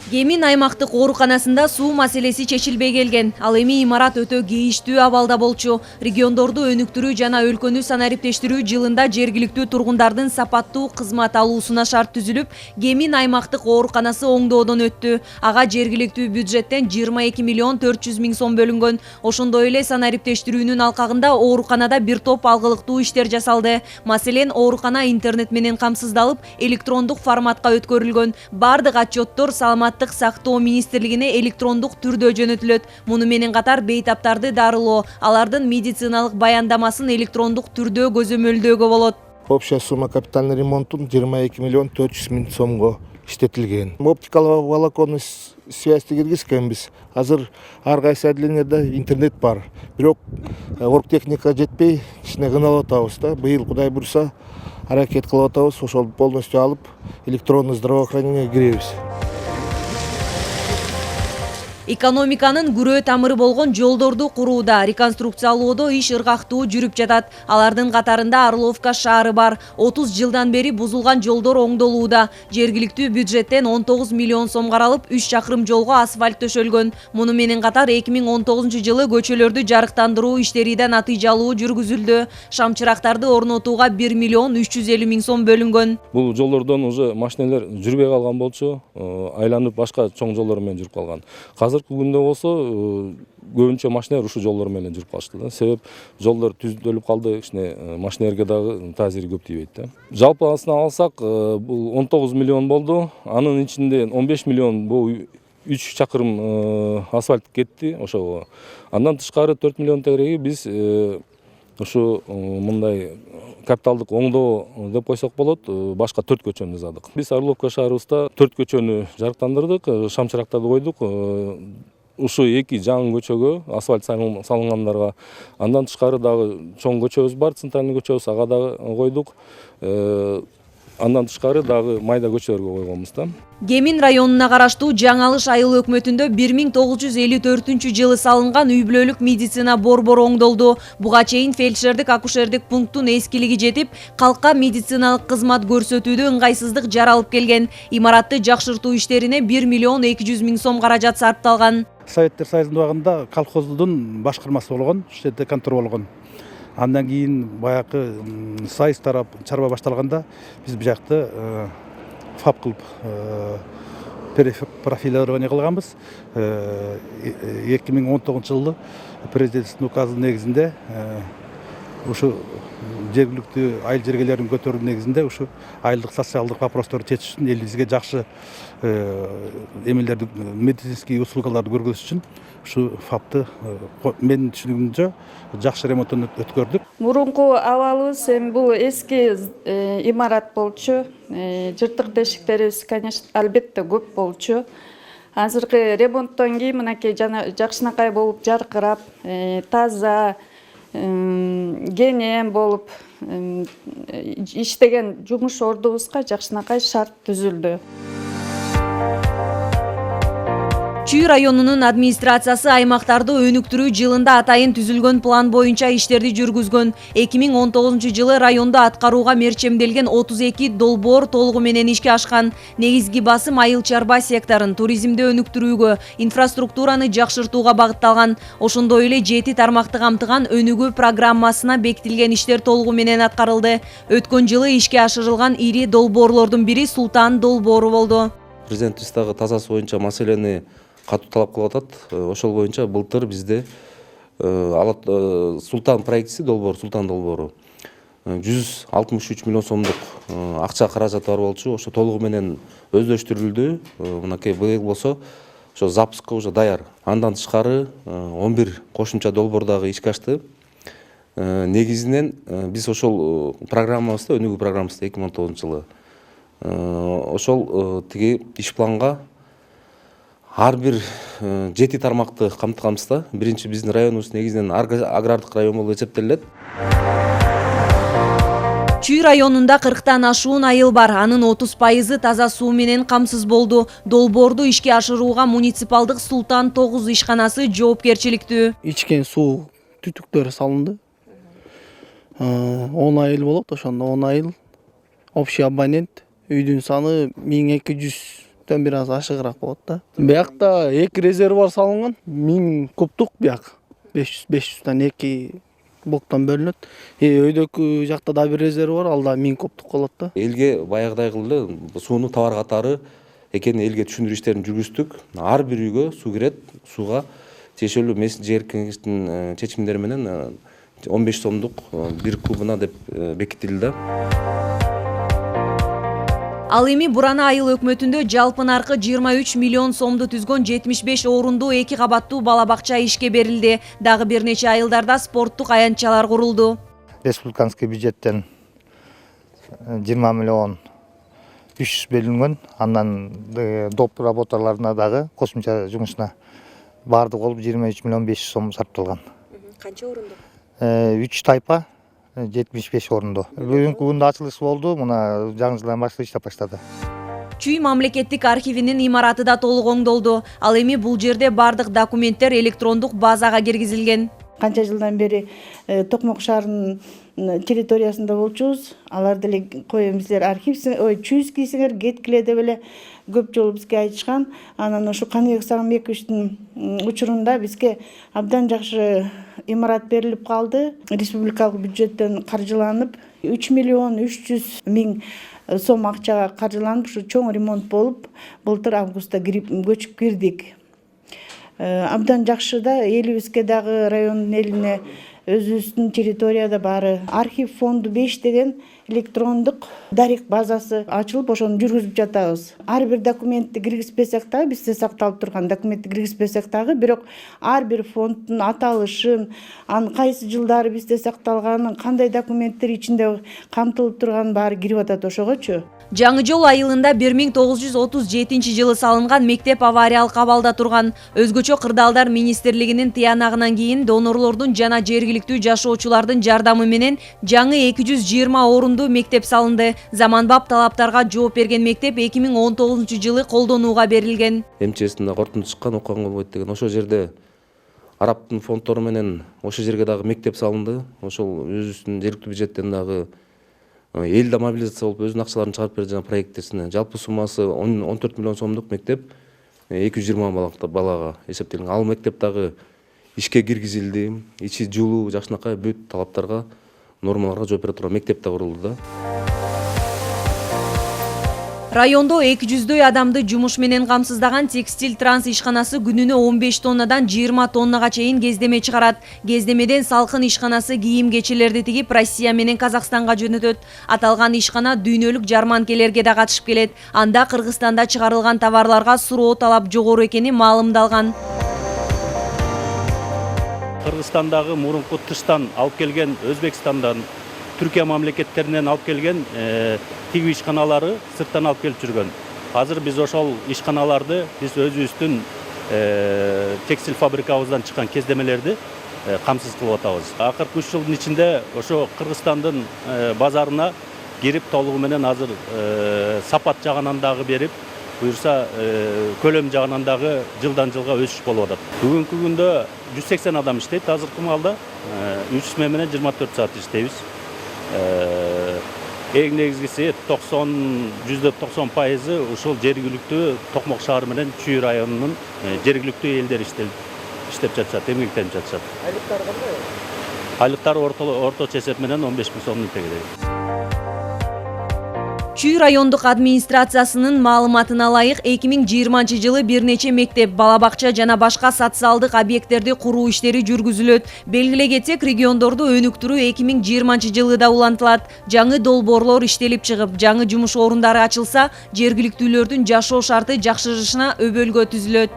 Кемин аймактык ооруканасында суу маселеси чечилбей келген. Ал эми имарат өтө кейиштүү абалда болчу. Региондорду өнүктүрүү жана өлкөнү санариптештирүү жылында жергиликтүү тургундардын сапаттуу кызмат алуусуна шарт түзүлүп, Кемин аймактык ооруканасы оңдоодон өттү. Ага жергиликтүү бюджеттен 22 миллион 400 миң сом бөлүнгөн. Ошондой эле санариптештирүүнүн алкагында ооруканада бир топ алгылыктуу иштер жасалды. Маселен, оорукана интернет менен камсыздалып, электрондук форматка өткөрүлгөн. Бардык отчеттор Саламаттык сактоо министрлигине электрондук түрдө жөнөтүлөт. Муну менен катар бейтаптарды дарылоо, алардын медициналык баяндамасын электрондук түрдө көзөмөлдөөгө болот. Общая сумма капитальный ремонттун 22 миллион 400 миң сомго иштетилген. Оптикалык волоконный связьти киргизгенбиз. Азыр ар кайсы отделениеде интернет бар. Бирок оргтехника жетпей, кичине кыналып атабыз да. Быйыл Кудай буйруса аракет кылып атабыз, ошол полностью алып электронный здравоохранениеге киребиз. Экономиканын күрөө тамыры болгон жолдорду курууда, реконструкциялоодо иш ыргактуу жүрүп жатат. Алардын катарында Орловка шаары бар. 30 жылдан бери бузулган жолдор оңдолууда. Жергиликтүү бюджеттен 19 миллион сом каралып, 3 чакырым жолго асфальт төшөлгөн. Муну менен катар 2019 жылы көчөлөрдү жарыктандыруу иштери да натыйжалуу жүргүзүлдү. Шамчырактарды орнотууга 1 миллион 350 миң сом бөлүнгөн. Бул жолдордон уже машинелер жүрбөй калган болчу, айланып башка чоң жолдор менен жүрүп калган. Азыркы күндө болсо көбүнчө машиналар ушул жолдор менен жүрүп калышты да. Себеп жолдор түздөлүп калды, кичине машиналерге дагы таасири көп тийбейт да. Жалпысын алсак, бул 19 миллион болду. Анын ичинде 15 миллион бул 3 чакырым асфальт кетти ошого. Андан тышкары 4 миллион тегереги биз ушу мындай капиталдык оңдоо деп койсок болот, башка 4 көчөнү жасадык. Биз Орловка шаарыбызда 4 көчөнү жарыктандырдык, шамчырактарды койдук. Ушу 2 жаңы көчөгө асфальт салынгандарга, андан тышкары дагы чоң көчөбүз бар, центральный көчөбүз, ага дагы койдук. Андан тышкары дагы майда көчөлөргө койгонбуз да. Кемин районуна караштуу Жаңалыш айыл өкмөтүндө 1954 жылы салынган үй-бүлөлүк медицина борбору оңдолду. Буга чейин фельдшердик акушердик пункттун эскилиги жетип, калкка медициналык кызмат көрсөтүүдө ыңгайсыздык жаралып келген. Имаратты жакшыртуу иштерине 1 миллион 200 миң сом каражат сарпталган. Советтер Союзунун убагында колхоздун башкармасы болгон, ушул жерде контор болгон. Андан кийин баягы сайыс тарап чарба башталганда биз бияқты фап кылып профилирование кылганбыз. 2019 жылы президенттин указы негизинде ушу жергиликтүү айыл жергелерин көтөрүү негизинде ушу айылдык социалдык вопросторду чечиш үчүн элибизге жакшы эмелерди, медицинский услугаларды көргөзүш үчүн ушу фапты менин түшүнүгүмчө жакшы ремонттон өткөрдүк. Мурунку абалыбыз эми бул эски имарат болчу. Жыртык тешиктерибиз, конечно, албетте көп болчу. Азыркы ремонттон кийин мынакей жана жакшынакай болуп жаркырап, таза, кенен болуп иштеген жумуш ордубузга жакшынакай шарт түзүлдү. Чүй районунун администрациясы аймактарды өнүктүрүү жылында атайын түзүлгөн план боюнча иштерди жүргүзгөн. 2019 жылы райондо аткарууга мерчемделген 32 долбоор толугу менен ишке ашкан. Негизги басым айыл чарба секторун туризмди өнүктүрүүгө, инфраструктураны жакшыртууга багытталган. Ошондой эле 7 тармакты камтыган өнүгүү программасына бекитилген иштер толугу менен аткарылды. Өткөн жылы ишке ашырылган ири долбоорлордун бири Султан долбоору болду. Президентибиз дагы таза суу боюнча маселени катуу талап кылып атат. Ошол боюнча былтыр бизде Султан проектиси долбоор, Султан долбоору 163 миллион сомдук акча каражаты бар болчу. Ошо толугу менен өздөштүрүлдү. Мынакей быйыл болсо ошо запуска уже даяр. Андан тышкары 11 кошумча долбоор дагы ишке ашты. Негизинен биз ошол программабызда, өнүгүү программасында 2019 жылы ошол тиги иш планга ар бир 7 тармакты камтыганбыз да. Биринчи биздин районубуз негизинен агрардык район болуп эсептелет. Чүй районунда 40тан ашуун айыл бар. Анын 30% таза суу менен камсыз болду. Долбоорду ишке ашырууга муниципалдык Султан 9 ишканасы жоопкерчиликтүү. Ичкен суу түтүктөр салынды. 10 айыл болот, ошондо 10 айыл. Общий абонент үйдүн саны 1200 көбүктөн бир аз ашыгыраак болот да. Биякта 2 резервуар салынган, 1000 кубтук бияк. 500 2 блоктон бөлүнөт. Өйдөкү жакта да бир резервуар, ал да 1000 кубтук болот да. Элге баягыдай кылды сууну товар катары экенин элге түшүндүрүү иштерин жүргүздүк. Ар бир үйгө суу кирет, сууга тиешелүү жер кеңештин чечимдери менен 15 сомдук бир кубуна деп бекитилди. Ал эми Бурана айыл өкмөтүндө жалпы наркы 23 миллион сомду түзгөн 75 орундуу 2 кабаттуу бала бакча ишке берилди. Дагы бир нече айылдарда спорттук аянтчалар курулду. Республиканский бюджеттен 20 миллион 300 бөлүнгөн. Андан доп работаларына дагы кошумча жумушуна баардык болуп 23 миллион 500 сом сарпталган. Канча орундуу? 3 тайпа 75 орундуу. Бүгүнкү күндө ачылыш болду. Мына жаңы жылдан баштап иштеп баштады. Чүй мамлекеттик архивинин имараты да толук оңдолду. Ал эми бул жерде бардык документтер электрондук базага киргизилген. Канча жылдан бери Токмок шаарынын территориясында болчубуз. Алар деле коем силер архивсиңер, чүйскисиңер, кеткиле деп эле көп жолу бизге айтышкан. Анан ушу Каныбек Сагынбековичтин учурунда бизге абдан жакшы имарат берилип калды. Республикалык бюджеттен каржыланып 3 миллион 300 миң сом акчага каржыланып ушу чоң ремонт болуп, былтыр августта көчүп кирдик. Абдан жакшы да, элибизге дагы райондун элине өзүбүздүн территорияда баары архив фонду 5 деген электрондук дарек базасы ачылып, ошону жүргүзүп жатабыз. Ар бир документти киргизбесек дагы, бизде сакталып турган документти киргизбесек дагы, бирок ар бир фонддун аталышын, анын кайсы жылдары бизде сакталганын, кандай документтер ичинде камтылып турганын баары кирип атат ошогочу. Жаңы жол айылында 1937 жылы салынган мектеп авариялык абалда турган. Өзгөчө кырдаалдар министрлигинин тыянагынан кийин донорлордун жана жергиликтүү жашоочулардын жардамы менен жаңы 220 орундуу мектеп салынды. Заманбап талаптарга жооп берген мектеп 2019 жылы колдонууга берилген. МЧСтин кортунду чыккан окуганга болбойт деген ошол жерде арабтын фонддору менен ошол жерге дагы мектеп салынды. Ошол өзүбүздүн жергиликтүү бюджеттен дагы эл да мобилизация болуп өзүнүн акчаларын чыгарып берди жана проекттесине. Жалпы суммасы 14 миллион сомдук мектеп 220 балага эсептелген. Ал мектеп дагы ишке киргизилди. Ичи жылуу жакшынакай бүт талаптарга, нормаларга жооп бере турган мектеп да курулду да. Райондо 200дөй адамды жумуш менен камсыздаган текстиль транс ишканасы күнүнө 15 тоннадан 20 тоннага чейин кездеме чыгарат. Кездемеден салкын ишканасы кийим кечелерди тигип Россия менен Казакстанга жөнөтөт. Аталган ишкана дүйнөлүк жарманкелерге да катышып келет. Анда Кыргызстанда чыгарылган товарларга суроо талап жогору экени маалымдалган. Кыргызстандагы мурунку тыштан алып келген, Өзбекстандан, Түркия мамлекеттеринен алып келген тигүү ишканалары сырттан алып келип жүргөн. Азыр биз ошол ишканаларды биз өзүбүздүн текстиль фабрикабыздан чыккан кездемелерди камсыз кылып атабыз. Акыркы 3 жылдын ичинде ошо Кыргызстандын базарына кирип толугу менен азыр сапат жагынан дагы берип, буюрса көлөм жагынан дагы жылдан жылга өсүш болуп атат. Бүгүнкү күндө 180 адам иштейт, азыркы маалда 3 смена менен 24 саат иштейбиз. Эң негизгиси 90% ушул жергиликтүү Токмок шаары менен Чүй районунун жергиликтүү элдер иштеп жатышат, эмгектенип жатышат. Айлыктар кандай? Айлыктар орточо эсеп менен 15 миң сомдун тегереги. Чүй райондук администрациясынын маалыматына ылайык 2020 жылы бир нече мектеп, бала бакча жана башка социалдык объекттерди куруу иштери жүргүзүлөт. Белгилей кетсек, региондорду өнүктүрүү 2020 жылы да улантылат. Жаңы долбоорлор иштелип чыгып, жаңы жумуш орундары ачылса, жергиликтүүлөрдүн жашоо шарты жакшырышына өбөлгө түзүлөт.